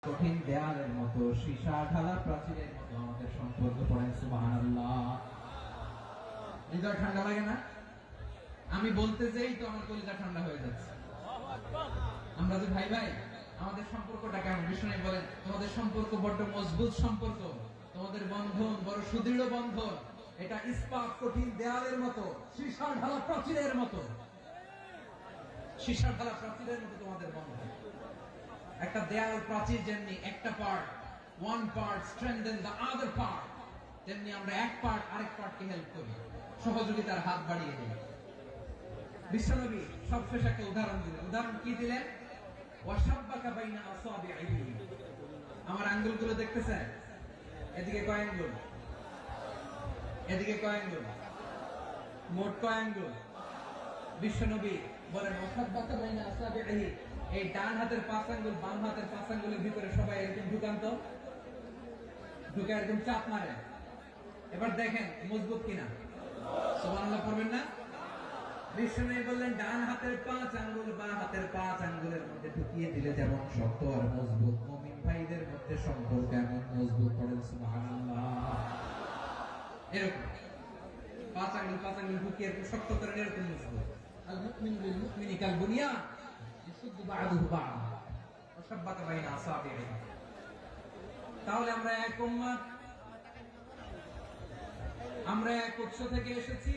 কঠিন দেয়ালের মতো, সীসা ঢালা প্রাচীরের মতো আমাদের সম্পর্ক। পড়েন সুবহানাল্লাহ। হৃদয় ঠান্ডা লাগে না? আমি বলতে যেই তো আমার কলিজা ঠান্ডা হয়ে যাচ্ছে। আমরা যে ভাই ভাই, আমাদের সম্পর্কটা কেমন? বিষ্ণু বলেন তোমাদের সম্পর্ক বড্ড মজবুত সম্পর্ক, তোমাদের বন্ধন বড় সুদৃঢ় বন্ধন। এটা ইস্পাত কঠিন দেয়ালের মতো, সীসা ঢালা প্রাচীরের মতো। সীসা ঢালা প্রাচীরের মতো তোমাদের বন্ধন। একটা দেয়াল প্রাচীর যেমনি একটা part, one part strengthen the other part, তেমনি আমরা এক পার্ট আরেক পার্টকে হেল্প করি, সহযোগিতার হাত বাড়িয়ে দিই। বিশ্বনবী সবশেষে একটা উদাহরণ দিলেন। উদাহরণ কি দিলেন? ওয়াশাব্বাকা বাইনা আসাবিহি। আমার আঙ্গুলগুলো দেখতেছেন? এদিকে কয় আঙ্গুল? এদিকে কয় আঙ্গুল? মোট কয় আঙ্গুল? বিশ্বনবী বলেন ওয়াশাব্বাকা বাইনা আসাবিহি, এই ডান হাতের 5 আঙ্গুল বাম হাতের 5 আঙ্গুলের ভিতরে সবাই এরকম ঢুকান্ত, ঢুকে এরকম চাপ মারে। এবার দেখেন মজবুত কিনা। সুবহানাল্লাহ পড়বেন না? বিষ্ণু বললেন ডান হাতের 5 আঙ্গুল বাম হাতের 5 আঙ্গুলের মধ্যে ঢুকিয়ে দিলে যেমন শক্ত আর মজবুত, মুমিন ভাইদের মধ্যে সম্পর্ক এমন মজবুত। পড়েন সুবহানাল্লাহ। এরকম 5 আঙ্গুল ঢুকিয়ে এরকম শক্ত করে এরকম মজবুত। আল মুমিনু লিল মুমিনি কাল বুনিয়ান ইসুদ্দু বা'দুহু বা'দ ওয়া শাব্বাকা বাইনা আসাবিহি। তাহলে আমরা এক উম্মাহ, আমরা এক উৎস থেকে এসেছি,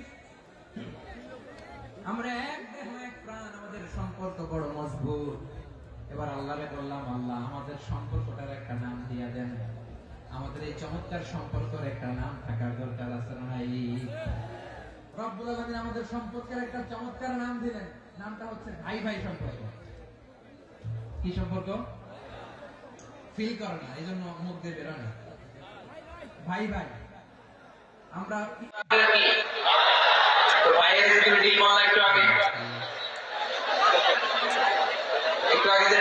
আমরা এক দেহ এক প্রাণ, আমাদের সম্পর্ক বড় মজবুত। এবার আল্লাহরে বললাম, আল্লাহ আমাদের সম্পর্কটার একটা নাম দিয়ে দেন। আমাদের এই চমৎকার সম্পর্কের একটা নাম থাকার দরকার আছে না? রব্বুল আলামিন আমাদের সম্পর্কের একটা চমৎকার নাম দিলেন। নামটা হচ্ছে ভাই ভাই সম্পর্ক। কি সম্পর্ক? ফিল করে না, এই জন্য মুখ দিয়ে বেরোয় না। ভাই ভাই আমরা একটু আগে যে